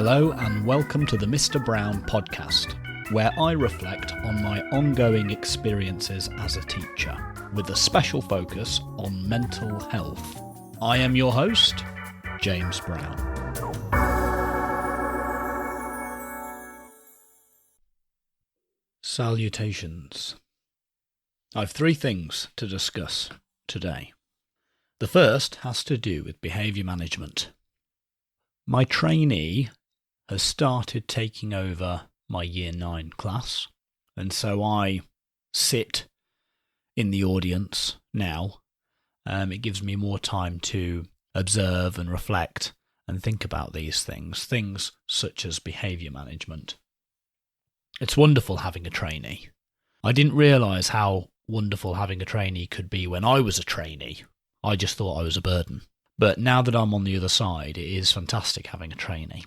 Hello and welcome to the Mr. Brown podcast, where I reflect on my ongoing experiences as a teacher, with a special focus on mental health. I am your host, James Brown. Salutations. I've three things to discuss today. The first has to do with behaviour management. My trainee has started taking over my Year 9 class, and so I sit in the audience now. It gives me more time to observe and reflect and think about these things such as behaviour management. It's wonderful having a trainee. I didn't realise how wonderful having a trainee could be when I was a trainee. I just thought I was a burden. But now that I'm on the other side, it is fantastic having a trainee.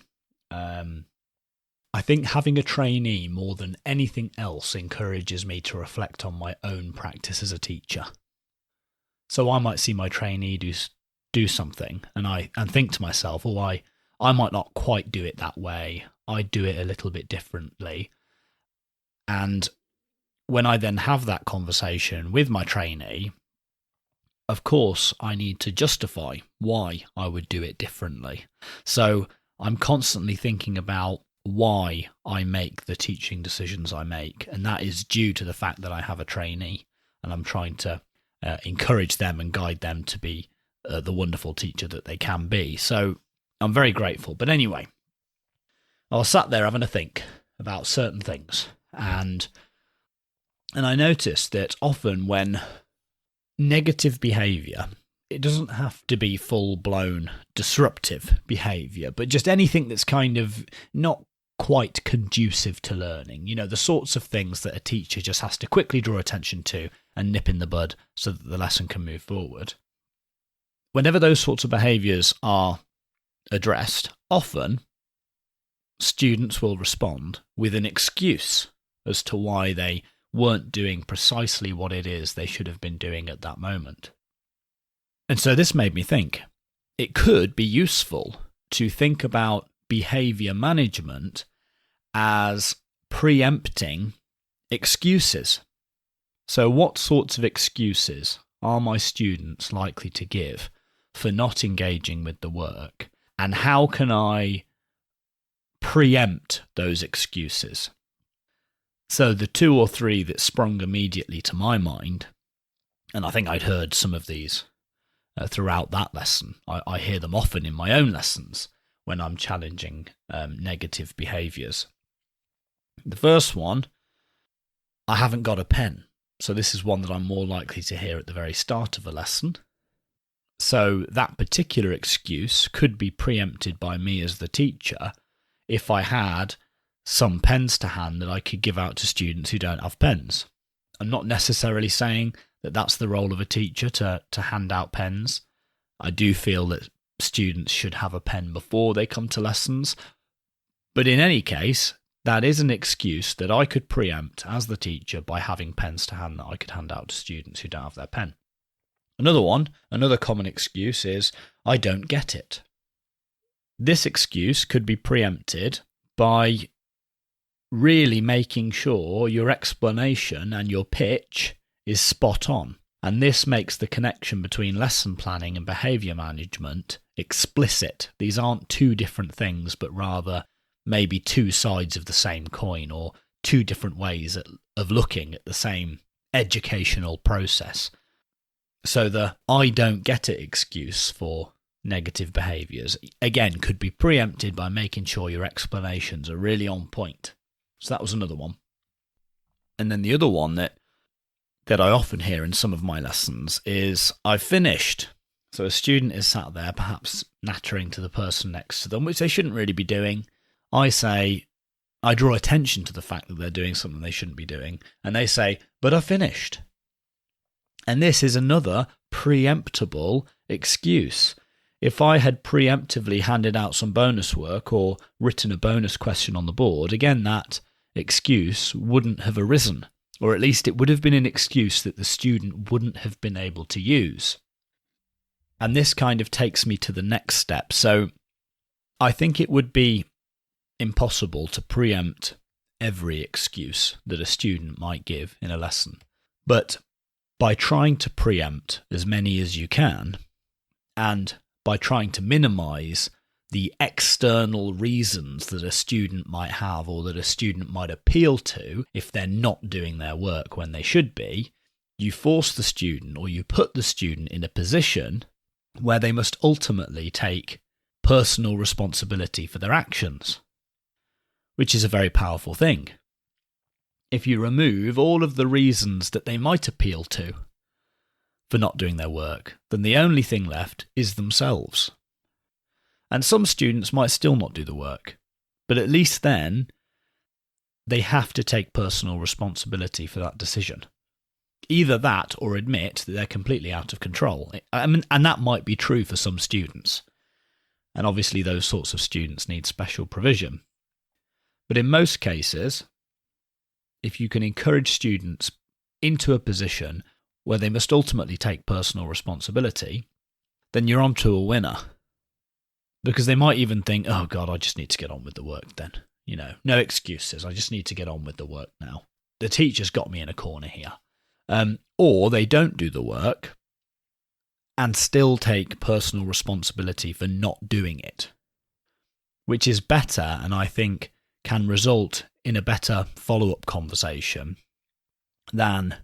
I think having a trainee more than anything else encourages me to reflect on my own practice as a teacher. So I might see my trainee do something and think to myself, I might not quite do it that way. I do it a little bit differently. And when I then have that conversation with my trainee, of course, I need to justify why I would do it differently. So I'm constantly thinking about why I make the teaching decisions I make, and that is due to the fact that I have a trainee, and I'm trying to encourage them and guide them to be the wonderful teacher that they can be. So I'm very grateful. But anyway, I was sat there having a think about certain things, and I noticed that often when negative behaviour, it doesn't have to be full-blown disruptive behaviour, but just anything that's kind of not quite conducive to learning. You know, the sorts of things that a teacher just has to quickly draw attention to and nip in the bud so that the lesson can move forward. Whenever those sorts of behaviours are addressed, often students will respond with an excuse as to why they weren't doing precisely what it is they should have been doing at that moment. And so this made me think it could be useful to think about behaviour management as preempting excuses. So what sorts of excuses are my students likely to give for not engaging with the work, and how can I preempt those excuses? So the two or three that sprung immediately to my mind, and I think I'd heard some of these throughout that lesson. I hear them often in my own lessons when I'm challenging negative behaviours. The first one, I haven't got a pen. So this is one that I'm more likely to hear at the very start of a lesson. So that particular excuse could be preempted by me as the teacher if I had some pens to hand that I could give out to students who don't have pens. I'm not necessarily saying that that's the role of a teacher to hand out pens. I do feel that students should have a pen before they come to lessons. But in any case, that is an excuse that I could preempt as the teacher by having pens to hand that I could hand out to students who don't have their pen. Another common excuse is, I don't get it. This excuse could be preempted by really making sure your explanation and your pitch is spot on. And this makes the connection between lesson planning and behaviour management explicit. These aren't two different things, but rather maybe two sides of the same coin, or two different ways of looking at the same educational process. So the I don't get it excuse for negative behaviours, again, could be preempted by making sure your explanations are really on point. So that was another one. And then the other one that I often hear in some of my lessons is, I've finished. So a student is sat there, perhaps nattering to the person next to them, which they shouldn't really be doing. I draw attention to the fact that they're doing something they shouldn't be doing, and they say, but I finished. And this is another preemptable excuse. If I had preemptively handed out some bonus work or written a bonus question on the board, again, that excuse wouldn't have arisen, or at least it would have been an excuse that the student wouldn't have been able to use. And this kind of takes me to the next step. So I think it would be impossible to preempt every excuse that a student might give in a lesson. But by trying to preempt as many as you can, and by trying to minimize the external reasons that a student might have or that a student might appeal to if they're not doing their work when they should be, you force the student, or you put the student in a position where they must ultimately take personal responsibility for their actions, which is a very powerful thing. If you remove all of the reasons that they might appeal to for not doing their work, then the only thing left is themselves. And some students might still not do the work, but at least then they have to take personal responsibility for that decision. Either that or admit that they're completely out of control. And that might be true for some students. And obviously those sorts of students need special provision. But in most cases, if you can encourage students into a position where they must ultimately take personal responsibility, then you're onto a winner. Because they might even think, oh God, I just need to get on with the work then. No excuses. I just need to get on with the work now. The teacher's got me in a corner here. Or they don't do the work and still take personal responsibility for not doing it, which is better, and I think can result in a better follow-up conversation than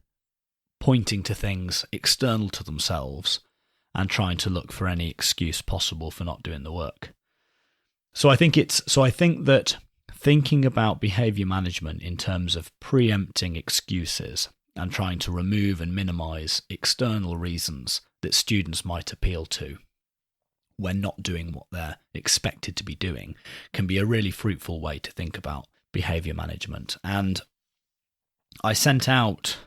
pointing to things external to themselves and trying to look for any excuse possible for not doing the work. So I think that thinking about behaviour management in terms of preempting excuses and trying to remove and minimise external reasons that students might appeal to when not doing what they're expected to be doing can be a really fruitful way to think about behaviour management. And I sent out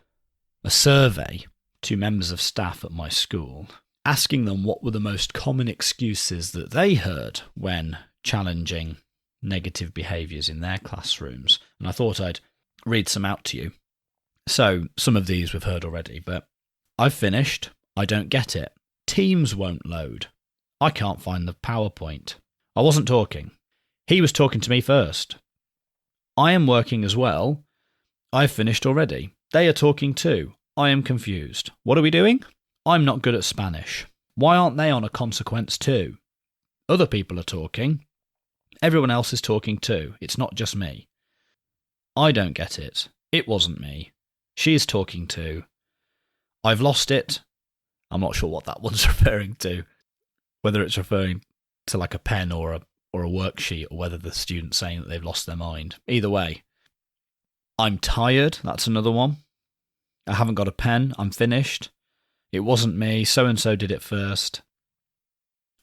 a survey to members of staff at my school, asking them what were the most common excuses that they heard when challenging negative behaviours in their classrooms. And I thought I'd read some out to you. So some of these we've heard already, but I've finished. I don't get it. Teams won't load. I can't find the PowerPoint. I wasn't talking. He was talking to me first. I am working as well. I've finished already. They are talking too. I am confused. What are we doing? I'm not good at Spanish. Why aren't they on a consequence too? Other people are talking. Everyone else is talking too. It's not just me. I don't get it. It wasn't me. She is talking too. I've lost it. I'm not sure what that one's referring to. Whether it's referring to like a pen or a worksheet, or whether the student's saying that they've lost their mind. Either way. I'm tired. That's another one. I haven't got a pen. I'm finished. It wasn't me. So-and-so did it first.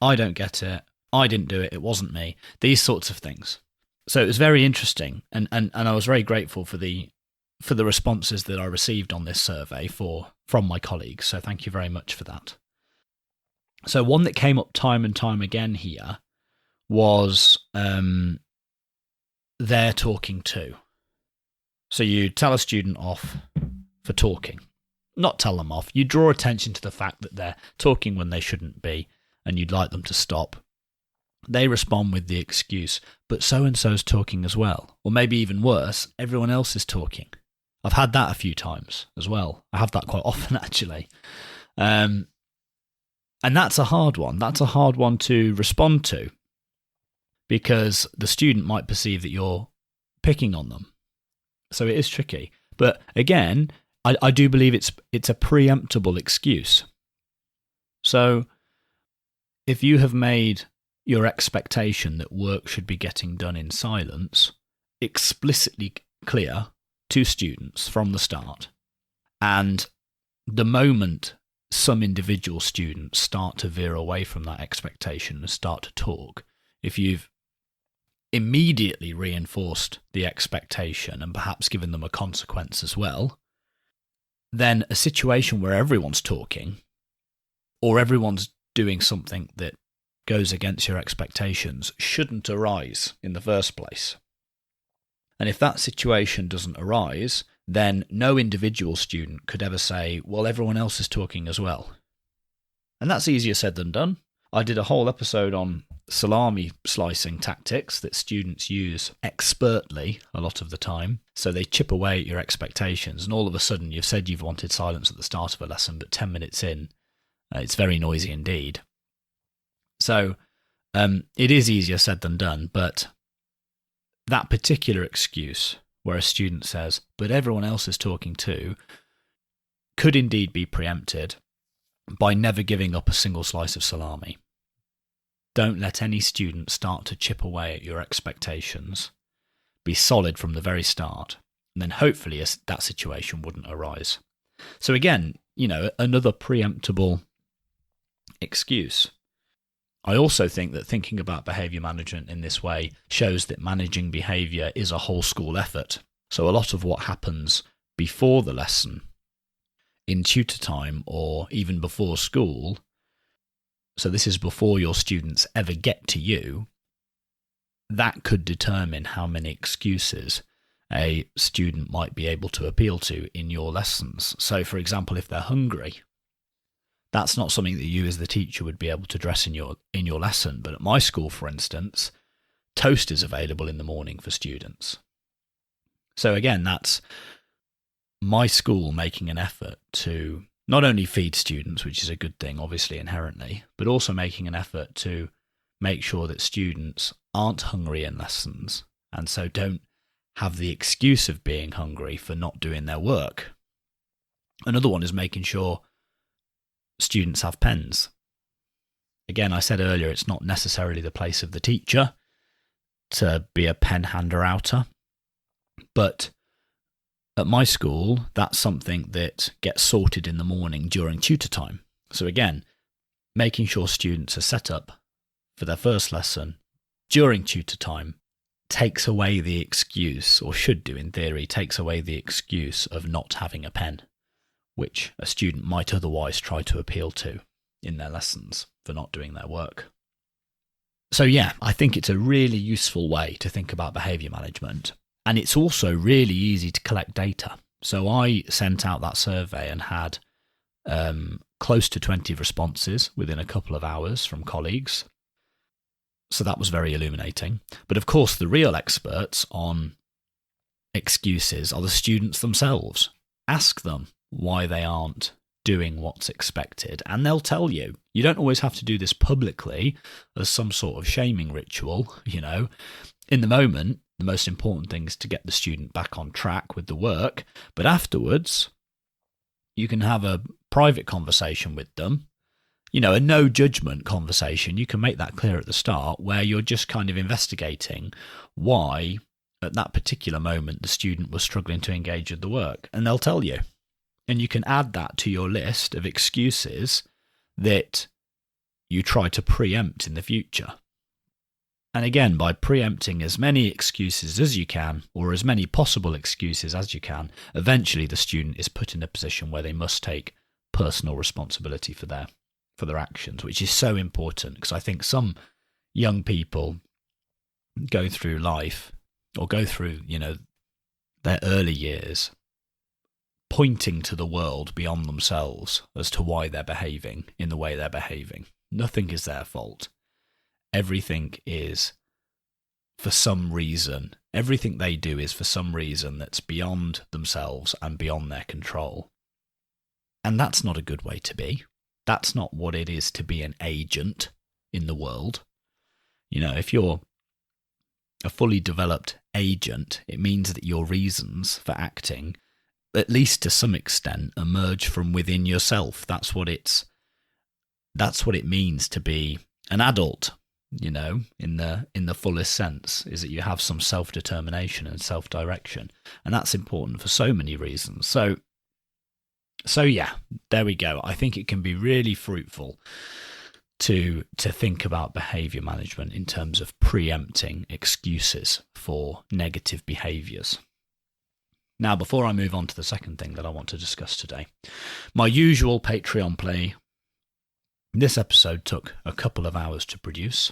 I don't get it. I didn't do it. It wasn't me. These sorts of things. So it was very interesting. And I was very grateful for the responses that I received on this survey from my colleagues. So thank you very much for that. So one that came up time and time again here was they're talking too. So you tell a student off for talking. Not tell them off. You draw attention to the fact that they're talking when they shouldn't be, and you'd like them to stop. They respond with the excuse, but so-and-so's talking as well. Or maybe even worse, everyone else is talking. I've had that a few times as well. I have that quite often, actually. And that's a hard one. That's a hard one to respond to, because the student might perceive that you're picking on them. So it is tricky. But again, I do believe it's a preemptable excuse. So if you have made your expectation that work should be getting done in silence explicitly clear to students from the start, and the moment some individual students start to veer away from that expectation and start to talk, if you've immediately reinforced the expectation and perhaps given them a consequence as well, then a situation where everyone's talking or everyone's doing something that goes against your expectations shouldn't arise in the first place. And if that situation doesn't arise, then no individual student could ever say, well, everyone else is talking as well. And that's easier said than done. I did a whole episode on salami slicing tactics that students use expertly a lot of the time. So they chip away at your expectations, and all of a sudden you've said you've wanted silence at the start of a lesson, but 10 minutes in, it's very noisy indeed. So it is easier said than done, but that particular excuse where a student says, but everyone else is talking too, could indeed be preempted by never giving up a single slice of salami. Don't let any student start to chip away at your expectations. Be solid from the very start, and then hopefully that situation wouldn't arise. So again, another preemptable excuse. I also think that thinking about behaviour management in this way shows that managing behaviour is a whole school effort. So a lot of what happens before the lesson, in tutor time, or even before school, so this is before your students ever get to you, that could determine how many excuses a student might be able to appeal to in your lessons. So for example, if they're hungry, that's not something that you as the teacher would be able to address in your lesson. But at my school, for instance, toast is available in the morning for students. So again, that's my school making an effort to not only feed students, which is a good thing, obviously, inherently, but also making an effort to make sure that students aren't hungry in lessons, and so don't have the excuse of being hungry for not doing their work. Another one is making sure students have pens. Again, I said earlier, it's not necessarily the place of the teacher to be a pen hander-outer, but at my school, that's something that gets sorted in the morning during tutor time. So again, making sure students are set up for their first lesson during tutor time takes away the excuse, or should do in theory, takes away the excuse of not having a pen, which a student might otherwise try to appeal to in their lessons for not doing their work. So yeah, I think it's a really useful way to think about behaviour management. And it's also really easy to collect data. So I sent out that survey and had close to 20 responses within a couple of hours from colleagues. So that was very illuminating. But of course, the real experts on excuses are the students themselves. Ask them why they aren't doing what's expected, and they'll tell you. You don't always have to do this publicly as some sort of shaming ritual, In the moment, the most important thing is to get the student back on track with the work, but afterwards, you can have a private conversation with them, a no judgment conversation. You can make that clear at the start, where you're just kind of investigating why at that particular moment the student was struggling to engage with the work, and they'll tell you. And you can add that to your list of excuses that you try to preempt in the future. And again, by preempting as many excuses as you can, or as many possible excuses as you can, eventually the student is put in a position where they must take personal responsibility for their actions, which is so important, because I think some young people go through life, or go through, their early years, pointing to the world beyond themselves as to why they're behaving in the way they're behaving. Nothing is their fault. Everything is for some reason. Everything they do is for some reason that's beyond themselves and beyond their control. And that's not a good way to be. That's not what it is to be an agent in the world. If you're a fully developed agent, it means that your reasons for acting, at least to some extent, emerge from within yourself. That's what it means to be an adult. In the fullest sense, is that you have some self-determination and self-direction. And that's important for so many reasons. So yeah, there we go. I think it can be really fruitful to think about behaviour management in terms of preempting excuses for negative behaviours. Now, before I move on to the second thing that I want to discuss today, my usual Patreon play. This episode took a couple of hours to produce,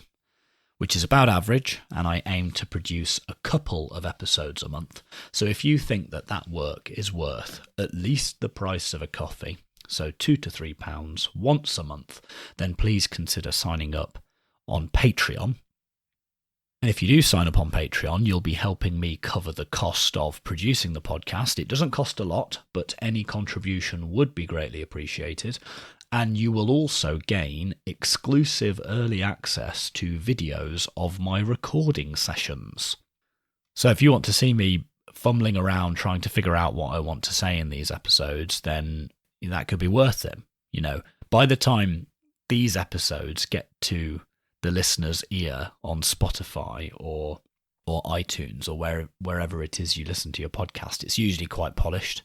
which is about average, and I aim to produce a couple of episodes a month. So if you think that work is worth at least the price of a coffee, so £2 to £3 once a month, then please consider signing up on Patreon. And if you do sign up on Patreon, you'll be helping me cover the cost of producing the podcast. It doesn't cost a lot, but any contribution would be greatly appreciated. And you will also gain exclusive early access to videos of my recording sessions. So if you want to see me fumbling around trying to figure out what I want to say in these episodes, then that could be worth it. By the time these episodes get to the listener's ear on Spotify or iTunes or wherever it is you listen to your podcast, it's usually quite polished.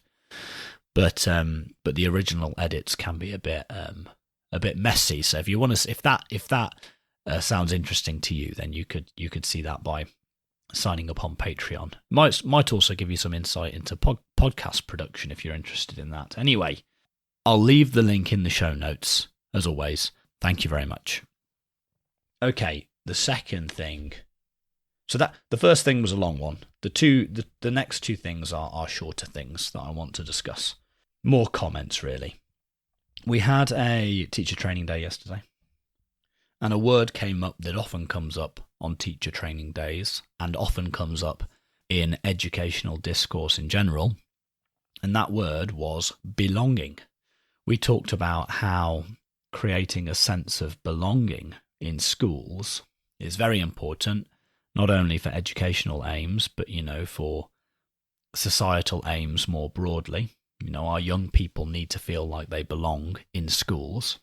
But the original edits can be a bit messy. So if you want to, if that sounds interesting to you, then you could see that by signing up on Patreon. Might also give you some insight into podcast production if you're interested in that. Anyway, I'll leave the link in the show notes as always. Thank you very much. Okay, the second thing. So that the first thing was a long one. The next two things are shorter things that I want to discuss. More comments, really. We had a teacher training day yesterday, and a word came up that often comes up on teacher training days and often comes up in educational discourse in general, and that word was belonging. We talked about how creating a sense of belonging in schools is very important, not only for educational aims, but, for societal aims more broadly. Our young people need to feel like they belong in schools.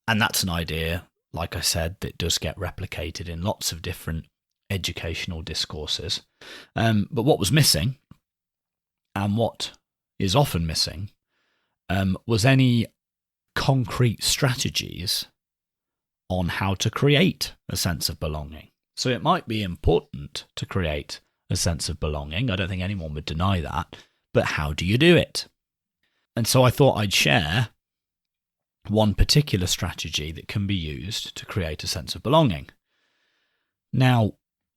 And that's an idea, like I said, that does get replicated in lots of different educational discourses. But what was missing, and what is often missing, was any concrete strategies on how to create a sense of belonging. So it might be important to create a sense of belonging. I don't think anyone would deny that. But how do you do it? And so I thought I'd share one particular strategy that can be used to create a sense of belonging. Now,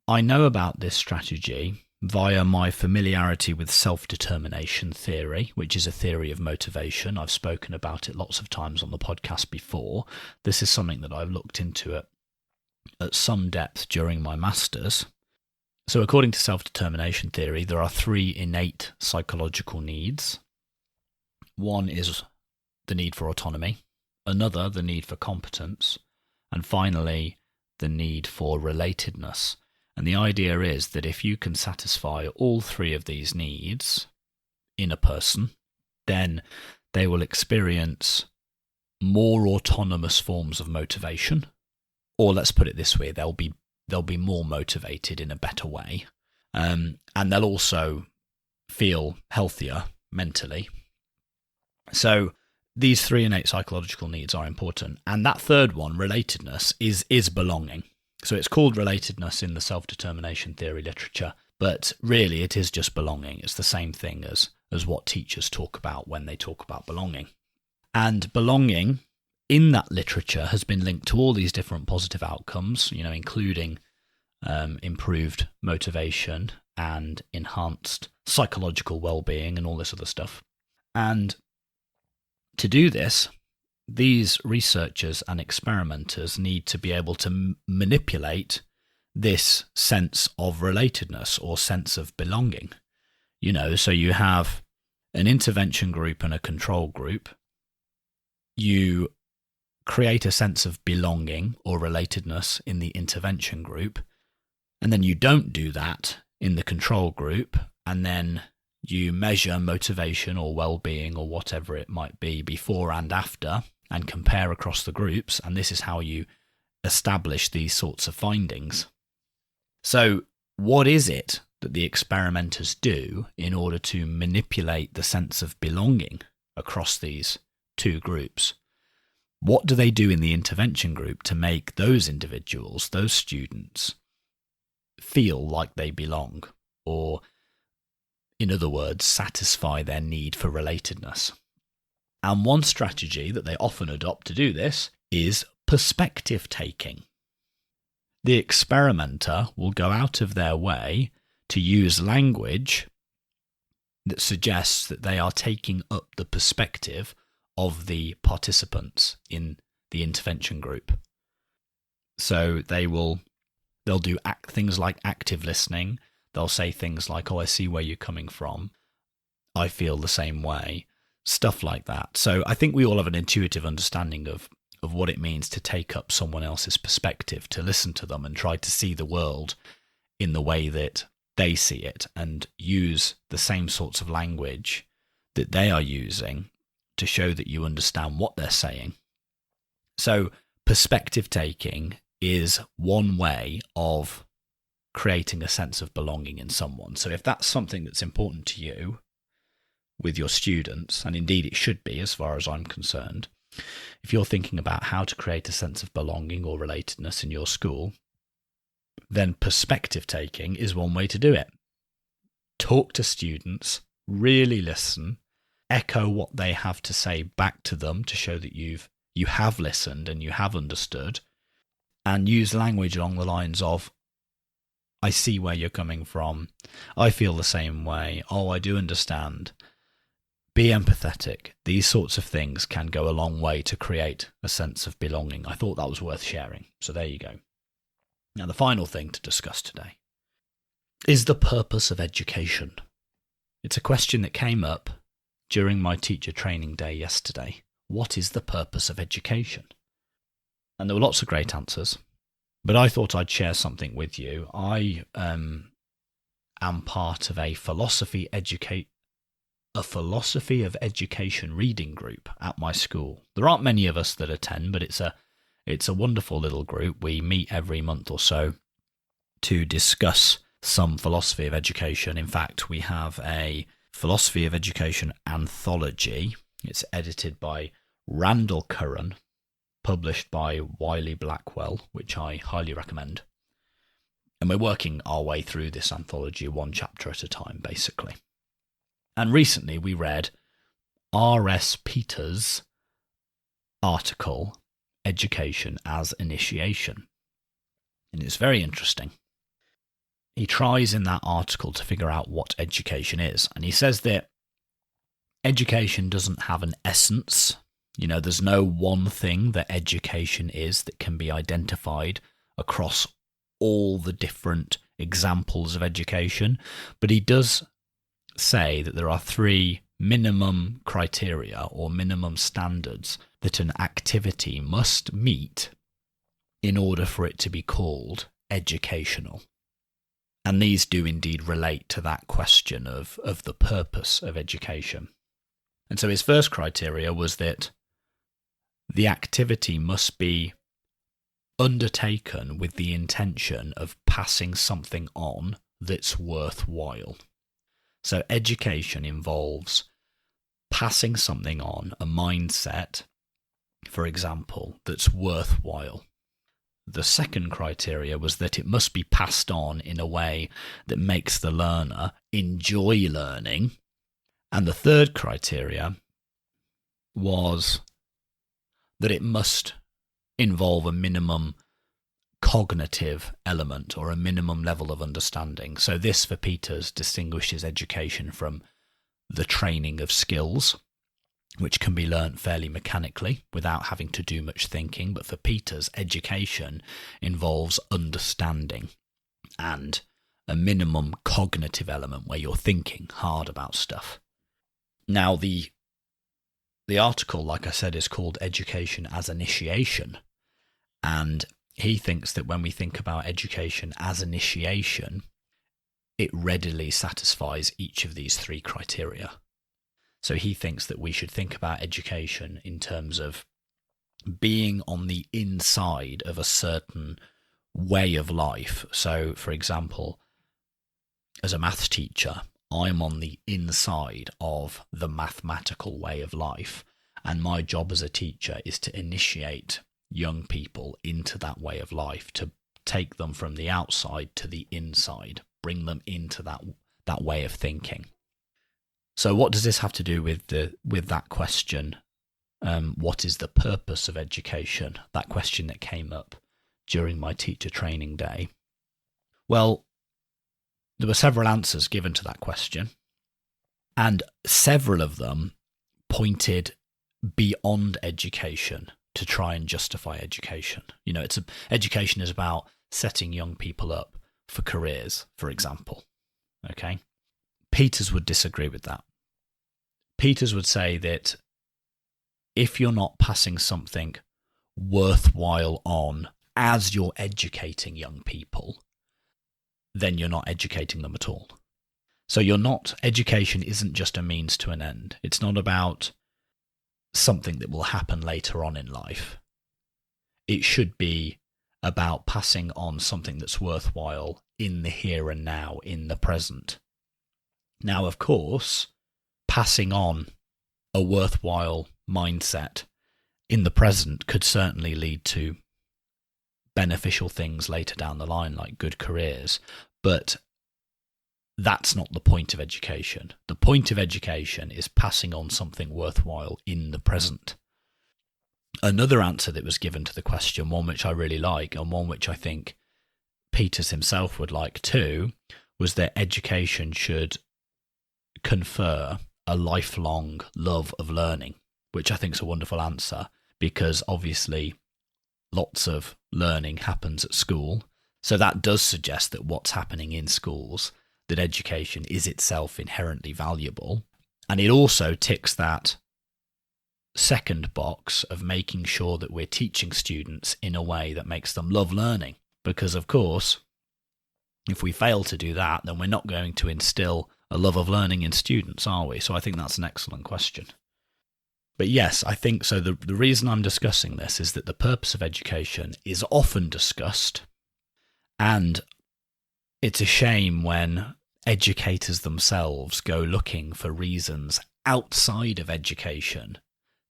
I know about this strategy via my familiarity with self-determination theory, which is a theory of motivation. I've spoken about it lots of times on the podcast before. This is something that I've looked into at some depth during my master's. So according to self-determination theory, there are three innate psychological needs. One is the need for autonomy, another the need for competence, and finally the need for relatedness. And the idea is that if you can satisfy all three of these needs in a person, then they will experience more autonomous forms of motivation. Or let's put it this way, they'll be more motivated in a better way. And they'll also feel healthier mentally. So these three innate psychological needs are important. And that third one, relatedness, is belonging. So it's called relatedness in the self-determination theory literature, but really it is just belonging. It's the same thing as what teachers talk about when they talk about belonging. And belonging in that literature has been linked to all these different positive outcomes, including improved motivation and enhanced psychological well-being and all this other stuff. And to do this, these researchers and experimenters need to be able to manipulate this sense of relatedness or sense of belonging. So you have an intervention group and a control group. You create a sense of belonging or relatedness in the intervention group, and then you don't do that in the control group, and then you measure motivation or well-being or whatever it might be before and after and compare across the groups, and this is how you establish these sorts of findings. So what is it that the experimenters do in order to manipulate the sense of belonging across these two groups? What do they do in the intervention group to make those individuals, those students, feel like they belong, or, in other words, satisfy their need for relatedness? And one strategy that they often adopt to do this is perspective taking. The experimenter will go out of their way to use language that suggests that they are taking up the perspective of the participants in the intervention group. So they'll do things like active listening. They'll say things like, "Oh, I see where you're coming from. I feel the same way." Stuff like that. So I think we all have an intuitive understanding of what it means to take up someone else's perspective, to listen to them and try to see the world in the way that they see it and use the same sorts of language that they are using to show that you understand what they're saying. So perspective taking is one way of creating a sense of belonging in someone. So if that's something that's important to you with your students, and indeed it should be as far as I'm concerned, if you're thinking about how to create a sense of belonging or relatedness in your school, then perspective taking is one way to do it. Talk to students, really listen, echo what they have to say back to them to show that you have listened and you have understood, and use language along the lines of, "I see where you're coming from. I feel the same way. Oh, I do understand." Be empathetic. These sorts of things can go a long way to create a sense of belonging. I thought that was worth sharing. So there you go. Now, the final thing to discuss today is the purpose of education. It's a question that came up during my teacher training day yesterday. What is the purpose of education? And there were lots of great answers, but I thought I'd share something with you. I am part of a philosophy of education reading group at my school. There aren't many of us that attend, but it's a wonderful little group. We meet every month or so to discuss some philosophy of education. In fact, we have a philosophy of education anthology. It's edited by Randall Curran, published by Wiley Blackwell, which I highly recommend. And we're working our way through this anthology one chapter at a time, basically. And recently we read R.S. Peters' article, Education as Initiation. And it's very interesting. He tries in that article to figure out what education is. And he says that education doesn't have an essence. You know, there's no one thing that education is that can be identified across all the different examples of education. But he does say that there are 3 minimum criteria or minimum standards that an activity must meet in order for it to be called educational. And these do indeed relate to that question of the purpose of education. And so his first criteria was that the activity must be undertaken with the intention of passing something on that's worthwhile. So education involves passing something on, a mindset, for example, that's worthwhile. The second criteria was that it must be passed on in a way that makes the learner enjoy learning. And the third criteria was that it must involve a minimum cognitive element or a minimum level of understanding. So this, for Peters, distinguishes education from the training of skills, which can be learnt fairly mechanically without having to do much thinking. But for Peters, education involves understanding and a minimum cognitive element where you're thinking hard about stuff. Now, the article, like I said, is called Education as Initiation. And he thinks that when we think about education as initiation, it readily satisfies each of these 3 criteria. So he thinks that we should think about education in terms of being on the inside of a certain way of life. So, for example, as a maths teacher, I'm on the inside of the mathematical way of life. And my job as a teacher is to initiate young people into that way of life, to take them from the outside to the inside, bring them into that way of thinking. So what does this have to do with that question? What is the purpose of education? That question that came up during my teacher training day. Well, there were several answers given to that question, and several of them pointed beyond education to try and justify education. Education is about setting young people up for careers, for example. Okay? Peters would disagree with that. Peters would say that if you're not passing something worthwhile on as you're educating young people, then you're not educating them at all. So education isn't just a means to an end. It's not about something that will happen later on in life. It should be about passing on something that's worthwhile in the here and now, in the present. Now, of course, passing on a worthwhile mindset in the present could certainly lead to beneficial things later down the line, like good careers. But that's not the point of education. The point of education is passing on something worthwhile in the present. Another answer that was given to the question, one which I really like, and one which I think Peters himself would like too, was that education should confer a lifelong love of learning, which I think is a wonderful answer, because obviously lots of learning happens at school. So that does suggest that what's happening in schools, that education is itself inherently valuable. And it also ticks that second box of making sure that we're teaching students in a way that makes them love learning. Because, of course, if we fail to do that, then we're not going to instill a love of learning in students, are we? So I think that's an excellent question. But yes, I think so. The reason I'm discussing this is that the purpose of education is often discussed, and it's a shame when educators themselves go looking for reasons outside of education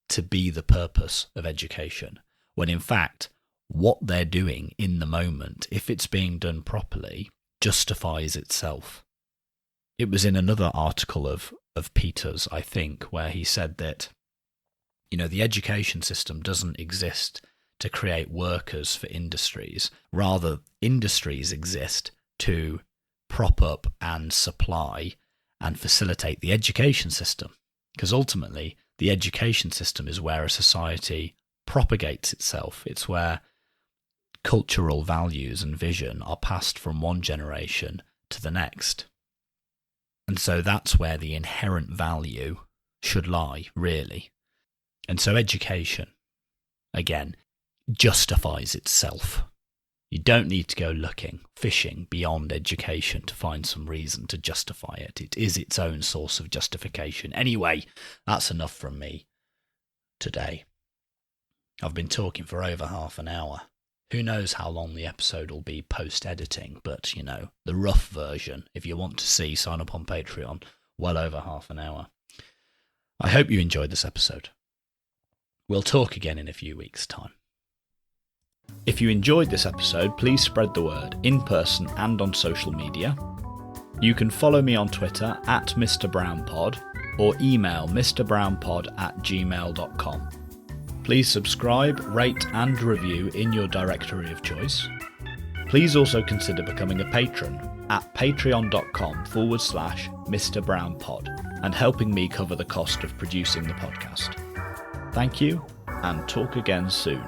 to be the purpose of education, when in fact what they're doing in the moment, if it's being done properly, justifies itself. It was in another article of Peters, I think, where he said that, the education system doesn't exist to create workers for industries. Rather, industries exist to prop up and supply and facilitate the education system. Because ultimately, the education system is where a society propagates itself. It's where cultural values and vision are passed from one generation to the next. And so that's where the inherent value should lie, really. And so education, again, justifies itself. You don't need to go fishing beyond education to find some reason to justify it. It is its own source of justification. Anyway, that's enough from me today. I've been talking for over half an hour. Who knows how long the episode will be post-editing, but, the rough version, if you want to see, sign up on Patreon, well over half an hour. I hope you enjoyed this episode. We'll talk again in a few weeks' time. If you enjoyed this episode, please spread the word in person and on social media. You can follow me on Twitter at Mr. BrownPod or email mrbrownpod@gmail.com. Please subscribe, rate and review in your directory of choice. Please also consider becoming a patron at patreon.com/Mr. BrownPod and helping me cover the cost of producing the podcast. Thank you, and talk again soon.